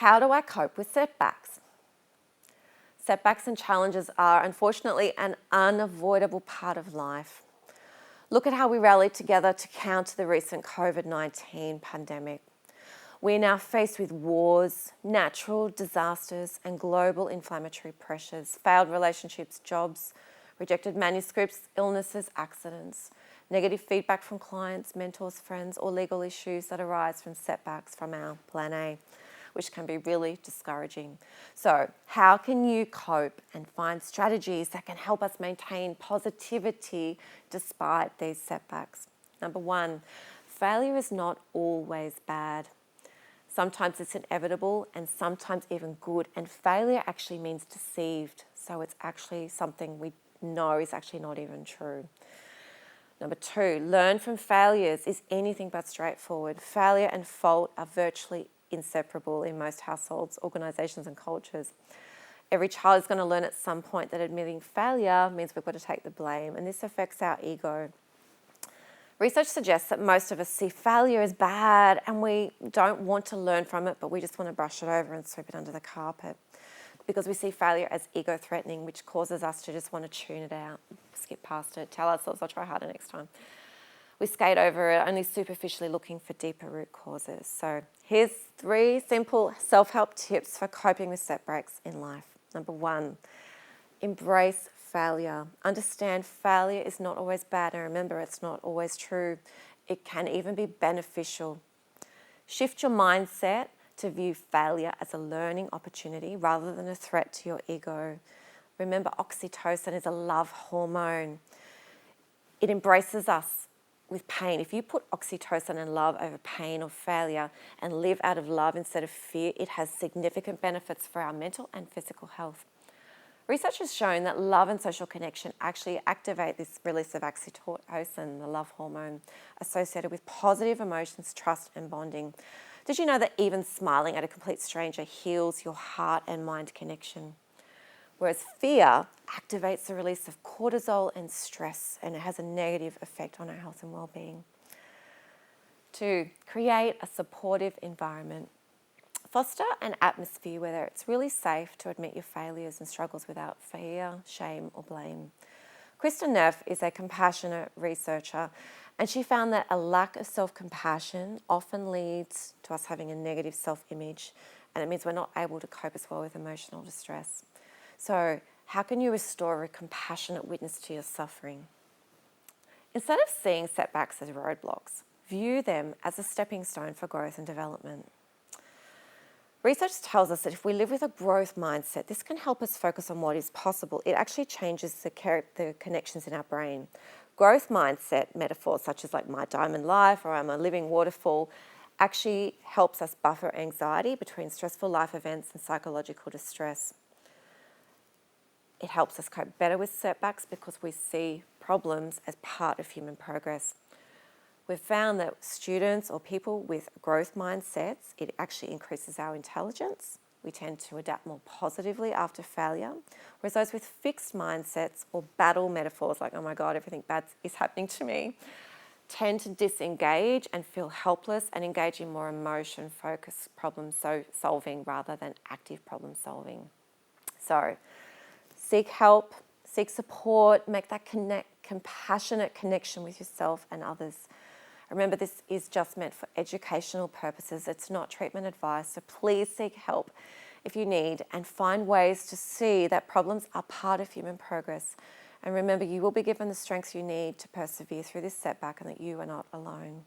How do I cope with setbacks? Setbacks and challenges are unfortunately an unavoidable part of life. Look at how we rallied together to counter the recent COVID-19 pandemic. We're now faced with wars, natural disasters, and global inflammatory pressures, failed relationships, jobs, rejected manuscripts, illnesses, accidents, negative feedback from clients, mentors, friends, or legal issues that arise from setbacks from our plan A, which can be really discouraging. So, how can you cope and find strategies that can help us maintain positivity despite these setbacks? Number one, failure is not always bad. Sometimes it's inevitable and sometimes even good, and failure actually means deceived. So it's actually something we know is actually not even true. Number two, learn from failures is anything but straightforward. Failure and fault are virtually inseparable in most households, organisations and cultures. Every child is going to learn at some point that admitting failure means we've got to take the blame, and this affects our ego. Research suggests that most of us see failure as bad and we don't want to learn from it, but we just want to brush it over and sweep it under the carpet because we see failure as ego-threatening, which causes us to just want to tune it out, skip past it, tell ourselves I'll try harder next time. We skate over it, only superficially looking for deeper root causes. So here's 3 simple self-help tips for coping with setbacks in life. Number 1, embrace failure. Understand failure is not always bad, and remember, it's not always true. It can even be beneficial. Shift your mindset to view failure as a learning opportunity rather than a threat to your ego. Remember, oxytocin is a love hormone. It embraces us with pain. If you put oxytocin and love over pain or failure and live out of love instead of fear, it has significant benefits for our mental and physical health. Research has shown that love and social connection actually activate this release of oxytocin, the love hormone, associated with positive emotions, trust, and bonding. Did you know that even smiling at a complete stranger heals your heart and mind connection? Whereas fear activates the release of cortisol and stress, and it has a negative effect on our health and well-being. 2, create a supportive environment. Foster an atmosphere where it's really safe to admit your failures and struggles without fear, shame, or blame. Kristen Neff is a compassionate researcher, and she found that a lack of self-compassion often leads to us having a negative self-image, and it means we're not able to cope as well with emotional distress. So, how can you restore a compassionate witness to your suffering? Instead of seeing setbacks as roadblocks, view them as a stepping stone for growth and development. Research tells us that if we live with a growth mindset, this can help us focus on what is possible. It actually changes the connections in our brain. Growth mindset metaphors such as like my diamond life or I'm a living waterfall actually helps us buffer anxiety between stressful life events and psychological distress. It helps us cope better with setbacks because we see problems as part of human progress. We've found that students or people with growth mindsets, it actually increases our intelligence. We tend to adapt more positively after failure. Whereas those with fixed mindsets or battle metaphors like, oh my God, everything bad is happening to me, tend to disengage and feel helpless and engage in more emotion-focused problem solving rather than active problem solving. So seek help, seek support, make that compassionate connection with yourself and others. Remember, this is just meant for educational purposes. It's not treatment advice, so please seek help if you need and find ways to see that problems are part of human progress. And remember, you will be given the strength you need to persevere through this setback and that you are not alone.